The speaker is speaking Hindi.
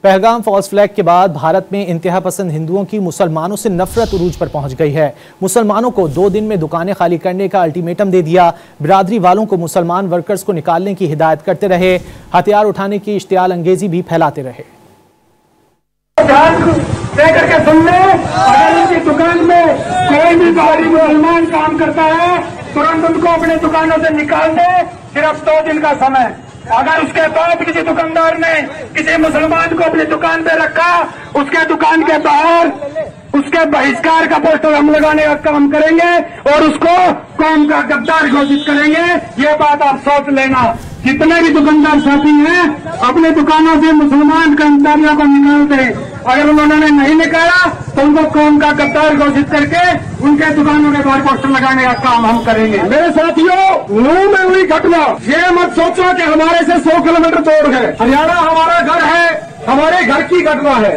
पहलगाम फॉल्स फ्लैग के बाद भारत में इंतहा पसंद हिंदुओं की मुसलमानों से नफरत उरूज पर पहुंच गई है। मुसलमानों को 2 दिन में दुकानें खाली करने का अल्टीमेटम दे दिया। बिरादरी वालों को मुसलमान वर्कर्स को निकालने की हिदायत करते रहे। हथियार उठाने की इश्तियाल अंगेजी भी फैलाते रहे। करके सुन ले, अगर उनकी दुकान में कोई भी बाहरी मुसलमान काम करता है तुरंत उनको अपने दुकानों से निकाल दे। सिर्फ 2 दिन का समय। अगर उसके बाद किसी दुकानदार ने किसी मुसलमान को अपनी दुकान पे रखा, उसके दुकान के बाहर उसके बहिष्कार का पोस्टर हम लगाने का काम करेंगे और उसको कौम का गद्दार घोषित करेंगे। ये बात आप सोच लेना। जितने भी दुकानदार साथी हैं अपने दुकानों से मुसलमान कर्मचारियों को निकाल दें। अगर उन्होंने नहीं निकाला तो उनको कौम का गद्दार घोषित करके उनके दुकानों के बाहर पोस्टर लगाने का काम हम करेंगे। मेरे साथियों, नूह में हुई घटना, ये मत सोचो कि हमारे से 100 किलोमीटर दूर है। हरियाणा हमारा घर है, हमारे घर की घटना है।